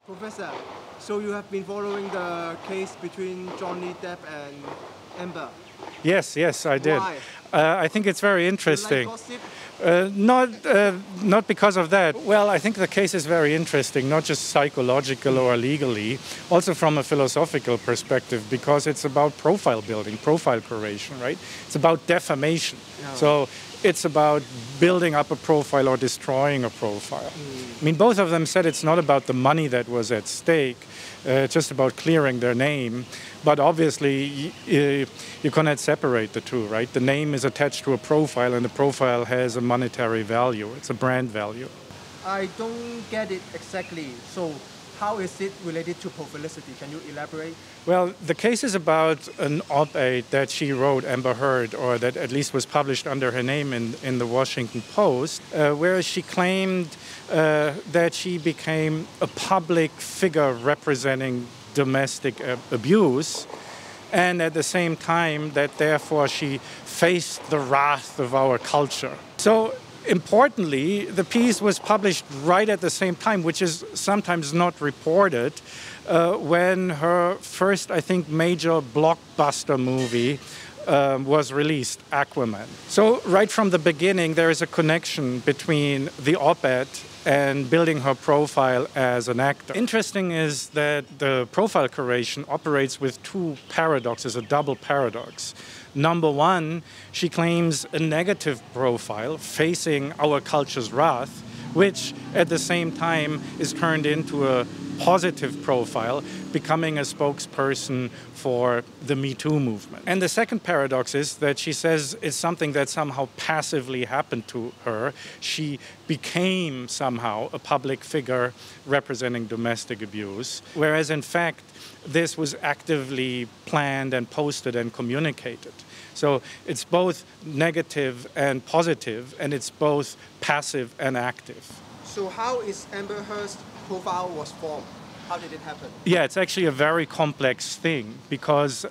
Professor, so you have been following the case between Johnny Depp and Amber. Yes, I did. Why? I think it's very interesting. You like gossip? Not because of that. Well, I think the case is very interesting, not just psychological or legally, also from a philosophical perspective, because it's about profile building, profile creation, right? It's about defamation. Yeah. So it's about building up a profile or destroying a profile. I mean, both of them said it's not about the money that was at stake, just about clearing their name. But obviously, you cannot separate the two, right? The name is attached to a profile, and the profile has a monetary value. It's a brand value. I don't get it exactly. So how is it related to publicity? Can you elaborate? Well, the case is about an op-ed that she wrote, Amber Heard, or that at least was published under her name in the Washington Post, where she claimed that she became a public figure representing domestic abuse, and at the same time that therefore she faced the wrath of our culture. So importantly, the piece was published right at the same time, which is sometimes not reported, when her first, I think, major blockbuster movie was released, Aquaman. So right from the beginning, there is a connection between the op-ed and building her profile as an actor. Interesting is that the profile creation operates with two paradoxes, a double paradox. Number one, she claims a negative profile facing our culture's wrath, which at the same time is turned into a positive profile, becoming a spokesperson for the Me Too movement. And the second paradox is that she says it's something that somehow passively happened to her. She became somehow a public figure representing domestic abuse, whereas in fact this was actively planned and posted and communicated. So it's both negative and positive, and it's both passive and active. So how is Amber Heard's profile was formed? How did it happen? Yeah, it's actually a very complex thing because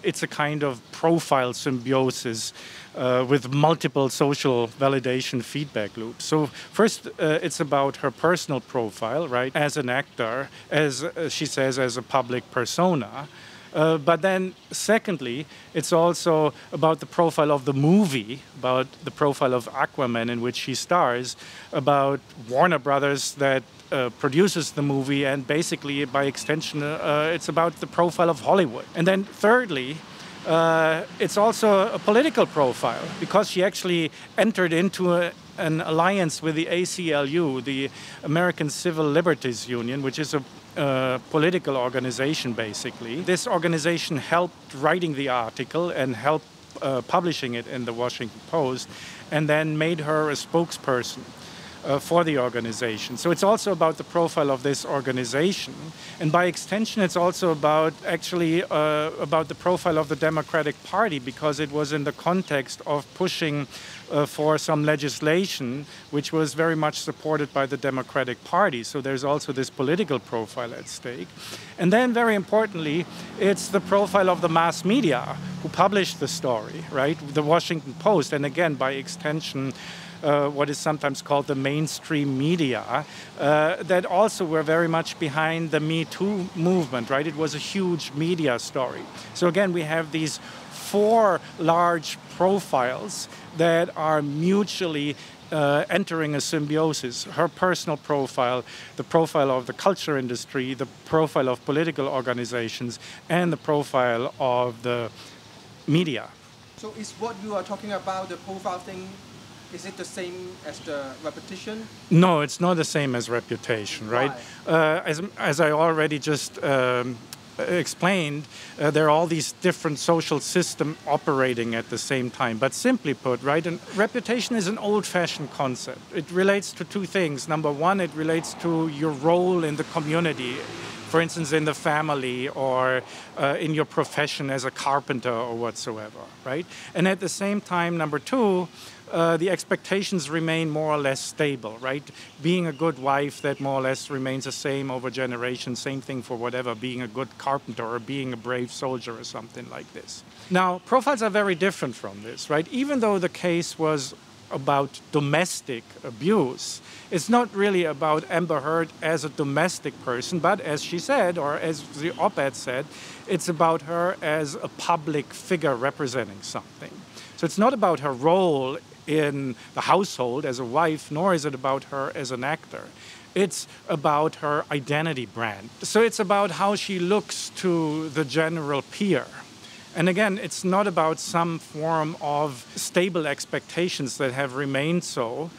it's a kind of profile symbiosis with multiple social validation feedback loops. So first, it's about her personal profile, right, as an actor, as she says, as a public persona. But then, secondly, it's also about the profile of the movie, about the profile of Aquaman in which she stars, about Warner Brothers that produces the movie, and basically, by extension, it's about the profile of Hollywood. And then thirdly, it's also a political profile, because she actually entered into an alliance with the ACLU, the American Civil Liberties Union, which is a political organization, basically. This organization helped writing the article and helped publishing it in the Washington Post, and then made her a spokesperson for the organization. So it's also about the profile of this organization, and by extension it's also about actually about the profile of the Democratic Party, because it was in the context of pushing for some legislation which was very much supported by the Democratic Party. So there's also this political profile at stake. And then very importantly, it's the profile of the mass media who published the story, right? The Washington Post, and again by extension what is sometimes called the mainstream media, that also were very much behind the Me Too movement, right? It was a huge media story. So again, we have these four large profiles that are mutually entering a symbiosis. Her personal profile, the profile of the culture industry, the profile of political organizations, and the profile of the media. So is what you are talking about, the profile thing, is it the same as the reputation? No, it's not the same as reputation, right? As I already just explained, there are all these different social systems operating at the same time. But simply put, right, and reputation is an old-fashioned concept. It relates to two things. Number one, it relates to your role in the community. For instance, in the family or in your profession as a carpenter or whatsoever, right? And at the same time, number two, the expectations remain more or less stable, right? Being a good wife, that more or less remains the same over generations. Same thing for whatever, being a good carpenter or being a brave soldier or something like this. Now, profiles are very different from this, right? Even though the case was about domestic abuse. It's not really about Amber Heard as a domestic person, but as she said, or as the op-ed said, it's about her as a public figure representing something. So it's not about her role in the household as a wife, nor is it about her as an actor. It's about her identity brand. So it's about how she looks to the general peer. And again, it's not about some form of stable expectations that have remained so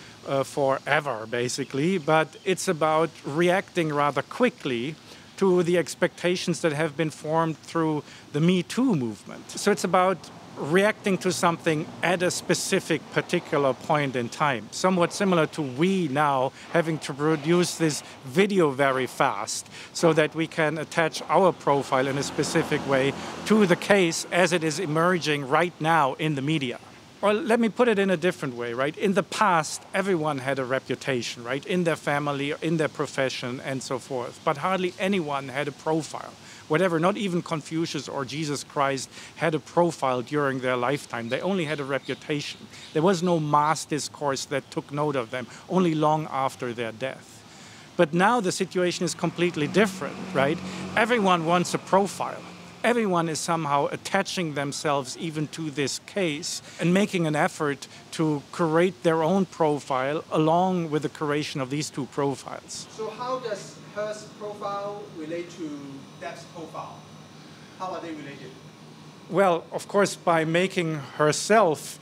forever, basically, but it's about reacting rather quickly to the expectations that have been formed through the Me Too movement. So it's about reacting to something at a specific particular point in time. Somewhat similar to we now having to produce this video very fast so that we can attach our profile in a specific way to the case as it is emerging right now in the media. Or let me put it in a different way, right? In the past, everyone had a reputation, right? In their family, in their profession, and so forth. But hardly anyone had a profile. Whatever, not even Confucius or Jesus Christ had a profile during their lifetime. They only had a reputation. There was no mass discourse that took note of them, only long after their death. But now the situation is completely different, right? Everyone wants a profile. Everyone is somehow attaching themselves even to this case and making an effort to create their own profile along with the creation of these two profiles. So how does her profile relate to Depp's profile? How are they related? Well, of course, by making herself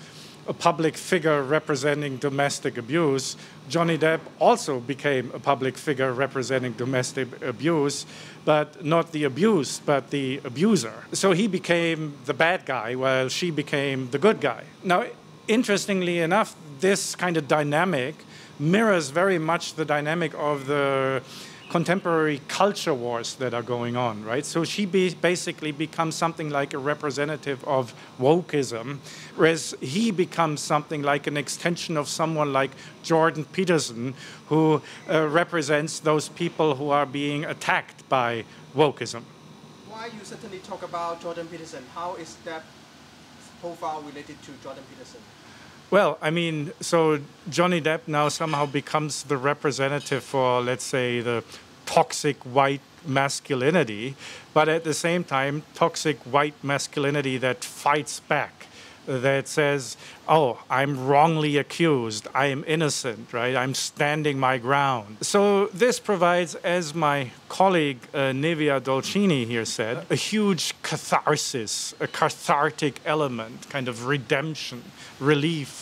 a public figure representing domestic abuse, Johnny Depp also became a public figure representing domestic abuse, but not the abused, but the abuser. So he became the bad guy while she became the good guy. Now, interestingly enough, this kind of dynamic mirrors very much the dynamic of the contemporary culture wars that are going on, right? So she basically becomes something like a representative of wokeism, whereas he becomes something like an extension of someone like Jordan Peterson, who represents those people who are being attacked by wokeism. Why you certainly talk about Jordan Peterson? How is that profile related to Jordan Peterson? Well, I mean, so Johnny Depp now somehow becomes the representative for, let's say, the toxic white masculinity, but at the same time, toxic white masculinity that fights back, that says, oh, I'm wrongly accused, I am innocent, right? I'm standing my ground. So this provides, as my colleague Nevia Dolcini here said, a huge catharsis, a cathartic element, kind of redemption, relief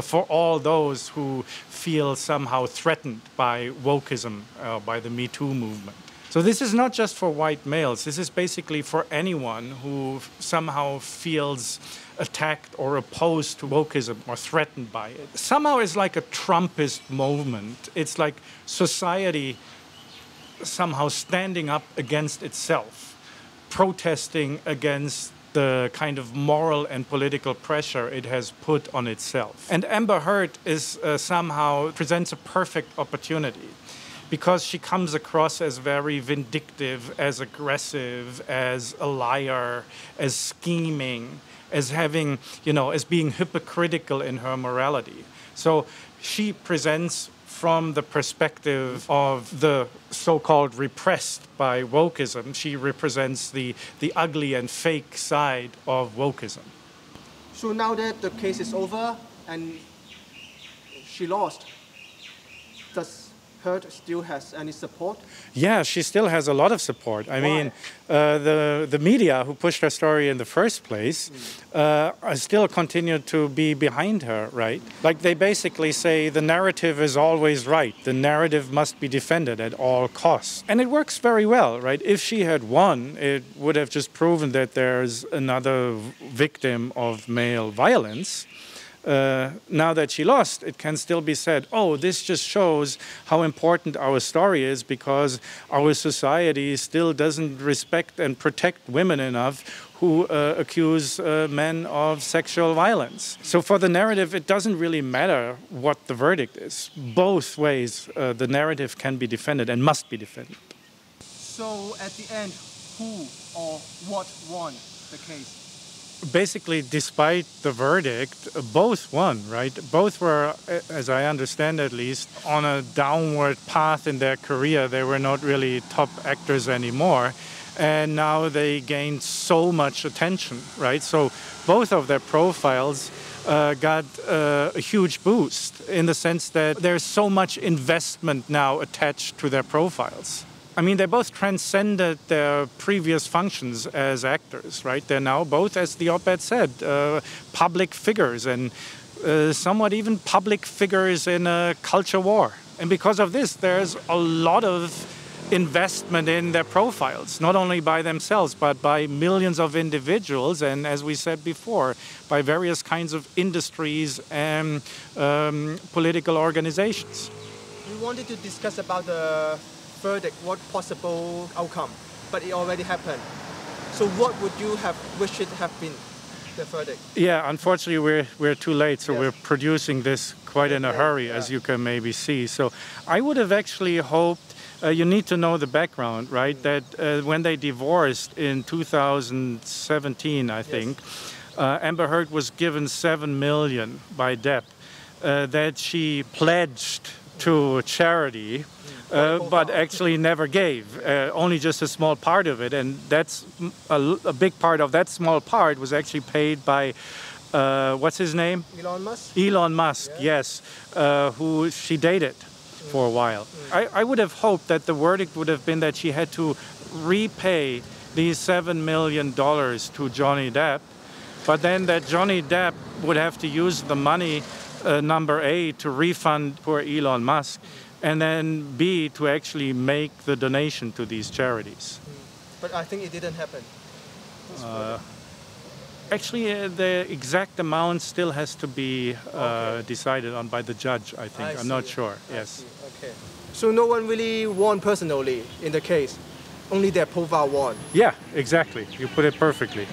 for all those who feel somehow threatened by wokeism, by the Me Too movement. So this is not just for white males. This is basically for anyone who somehow feels attacked or opposed to wokeism or threatened by it. Somehow it's like a Trumpist moment. It's like society somehow standing up against itself, protesting against the kind of moral and political pressure it has put on itself. And Amber Heard is somehow presents a perfect opportunity because she comes across as very vindictive, as aggressive, as a liar, as scheming, as having, as being hypocritical in her morality. So she presents from the perspective of the so-called repressed by wokeism, she represents the ugly and fake side of wokeism. So now that the case is over and she lost, does Heard still has any support? Yeah, she still has a lot of support. I mean, the media who pushed her story in the first place still continue to be behind her, right? Like they basically say the narrative is always right. The narrative must be defended at all costs. And it works very well, right? If she had won, it would have just proven that there's another victim of male violence. Now that she lost, it can still be said, oh, this just shows how important our story is because our society still doesn't respect and protect women enough who accuse men of sexual violence. So for the narrative, it doesn't really matter what the verdict is. Both ways, the narrative can be defended and must be defended. So at the end, who or what won the case? basically, despite the verdict, both won, right? Both were, as I understand at least, on a downward path in their career. They were not really top actors anymore. And now they gained so much attention, right? So both of their profiles got a huge boost in the sense that there's so much investment now attached to their profiles. I mean, they both transcended their previous functions as actors, right? They're now both, as the op-ed said, public figures and somewhat even public figures in a culture war. And because of this, there's a lot of investment in their profiles, not only by themselves, but by millions of individuals, and as we said before, by various kinds of industries and political organizations. We wanted to discuss about the verdict, what possible outcome, but it already happened. So what would you have wished it have been, the verdict? Yeah, unfortunately we're too late, so yes. We're producing this quite in a hurry, as you can maybe see. So I would have actually hoped, you need to know the background, right, that when they divorced in 2017, I think, Amber Heard was given $7 million by Depp that she pledged to charity, but actually never gave, only just a small part of it. And that's a big part of that small part was actually paid by, what's his name? Elon Musk? Elon Musk, yeah. Yes, who she dated for a while. I would have hoped that the verdict would have been that she had to repay these $7 million to Johnny Depp, but then that Johnny Depp would have to use the money, number A, to refund poor Elon Musk, and then B, to actually make the donation to these charities. But I think it didn't happen. Actually, the exact amount still has to be decided on by the judge, I think. I'm not sure, yes. Okay. So no one really won personally in the case? Only their profile won? Yeah, exactly. You put it perfectly.